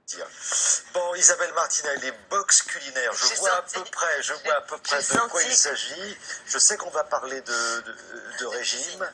dire. Bon, Isabelle Martinet, les box culinaires, je vois à peu près de quoi il s'agit. Je sais qu'on va parler de régime,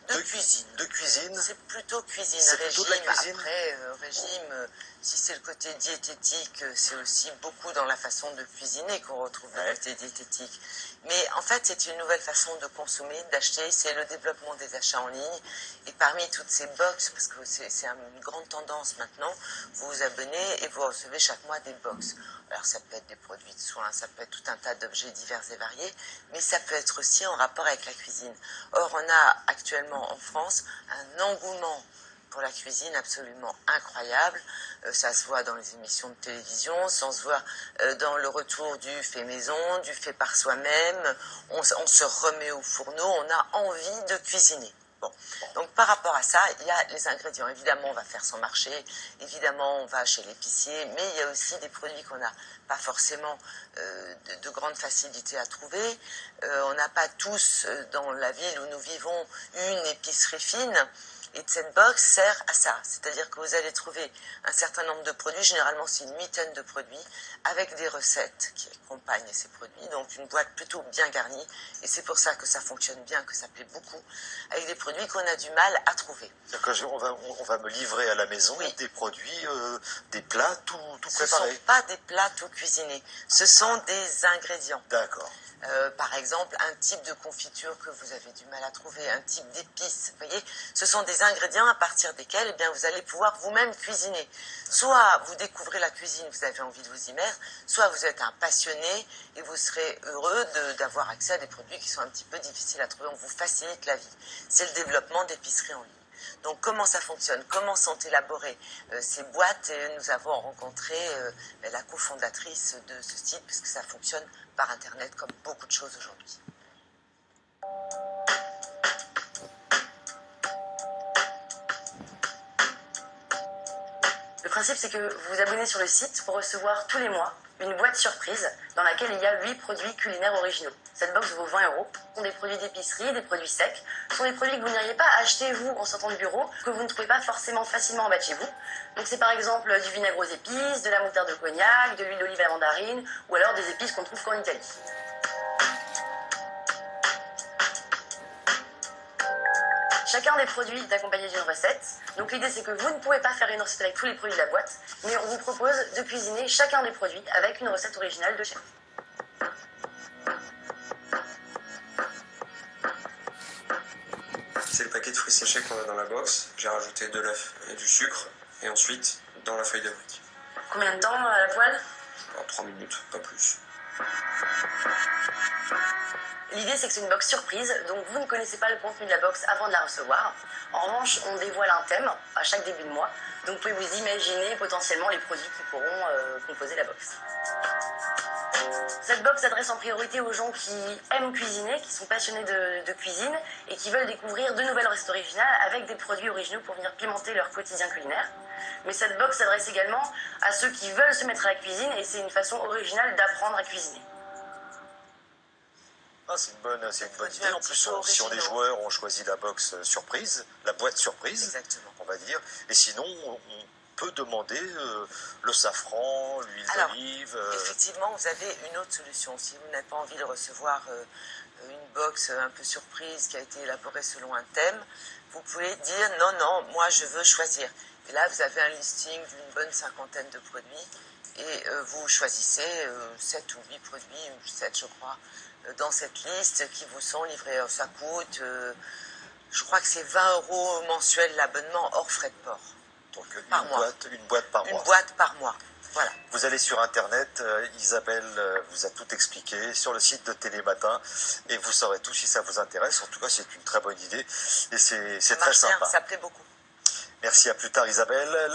de cuisine. C'est plutôt cuisine, C'est plutôt de la cuisine. Après, régime, si c'est le côté diététique, c'est aussi beaucoup dans la façon de cuisiner qu'on retrouve le côté diététique. Mais en fait, c'est une nouvelle façon de consommer, d'acheter, c'est le développement des achats en ligne. Et parmi toutes ces box, parce que c'est une grande tendance maintenant, vous vous abonnez et vous recevez chaque mois des box. Alors ça peut être des produits de soins, ça peut être tout un tas d'objets divers et variés, mais ça peut être aussi en rapport avec la cuisine. Or, on a actuellement en France un engouement pour la cuisine absolument incroyable. Ça se voit dans les émissions de télévision, ça se voit dans le retour du fait maison, du fait par soi-même. On se remet au fourneau, on a envie de cuisiner. Bon. Donc par rapport à ça, il y a les ingrédients. Évidemment, on va faire son marché, évidemment, on va chez l'épicier, mais il y a aussi des produits qu'on n'a pas forcément de grande facilité à trouver. On n'a pas tous, dans la ville où nous vivons, une épicerie fine. Et cette box sert à ça, c'est-à-dire que vous allez trouver un certain nombre de produits, généralement c'est une huitaine de produits, avec des recettes qui accompagnent ces produits, donc une boîte plutôt bien garnie, et c'est pour ça que ça fonctionne bien, que ça plaît beaucoup, avec des produits qu'on a du mal à trouver. On va me livrer à la maison des produits, des plats tout préparés. Ce ne sont pas des plats tout cuisinés, ce sont des ingrédients. D'accord. Par exemple, un type de confiture que vous avez du mal à trouver, un type d'épices, vous voyez, ce sont des ingrédients à partir desquels bien, vous allez pouvoir vous-même cuisiner. Soit vous découvrez la cuisine, vous avez envie de vous y mettre, soit vous êtes un passionné et vous serez heureux d'avoir accès à des produits qui sont un petit peu difficiles à trouver. On vous facilite la vie. C'est le développement d'épiceries en ligne. Donc comment ça fonctionne? Comment sont élaborées ces boîtes? Et nous avons rencontré la cofondatrice de ce site, puisque ça fonctionne par Internet comme beaucoup de choses aujourd'hui. Le principe, c'est que vous vous abonnez sur le site pour recevoir tous les mois une boîte surprise dans laquelle il y a 8 produits culinaires originaux. Cette box vaut 20 €. Ce sont des produits d'épicerie, des produits secs. Ce sont des produits que vous n'iriez pas acheter, vous, en sortant du bureau, que vous ne trouvez pas forcément facilement en bas de chez vous. Donc c'est par exemple du vinaigre aux épices, de la moutarde de cognac, de l'huile d'olive à la mandarine, ou alors des épices qu'on trouve qu'en Italie. Chacun des produits est accompagné d'une recette. Donc l'idée, c'est que vous ne pouvez pas faire une recette avec tous les produits de la boîte, mais on vous propose de cuisiner chacun des produits avec une recette originale de chez vous. C'est le paquet de fruits séchés qu'on a dans la box. J'ai rajouté de l'œuf et du sucre, et ensuite dans la feuille de brique. Combien de temps à la poêle? En 3 minutes, pas plus. L'idée, c'est que c'est une box surprise, donc vous ne connaissez pas le contenu de la box avant de la recevoir. En revanche, on dévoile un thème à chaque début de mois, donc vous pouvez vous imaginer potentiellement les produits qui pourront composer la box. Cette box s'adresse en priorité aux gens qui aiment cuisiner, qui sont passionnés de cuisine et qui veulent découvrir de nouvelles recettes originales avec des produits originaux pour venir pimenter leur quotidien culinaire. Mais cette box s'adresse également à ceux qui veulent se mettre à la cuisine et c'est une façon originale d'apprendre à cuisiner. Ah, c'est une bonne idée. En plus, si on est joueur, on choisit la box surprise, la boîte surprise, exactement, on va dire. Et sinon, on peut demander le safran, l'huile d'olive. Effectivement, vous avez une autre solution. Si vous n'avez pas envie de recevoir une box un peu surprise qui a été élaborée selon un thème, vous pouvez dire non, moi je veux choisir. Et là, vous avez un listing d'une bonne cinquantaine de produits et vous choisissez 7 ou 8 produits, ou 7 je crois, dans cette liste qui vous sont livrés. Ça coûte, je crois que c'est 20 € mensuel l'abonnement hors frais de port. Donc une boîte par mois. Une boîte par mois, voilà. Vous allez sur Internet, Isabelle vous a tout expliqué sur le site de Télématin et vous saurez tout si ça vous intéresse. En tout cas, c'est une très bonne idée et c'est très sympa. Ça plaît beaucoup. Merci, à plus tard Isabelle.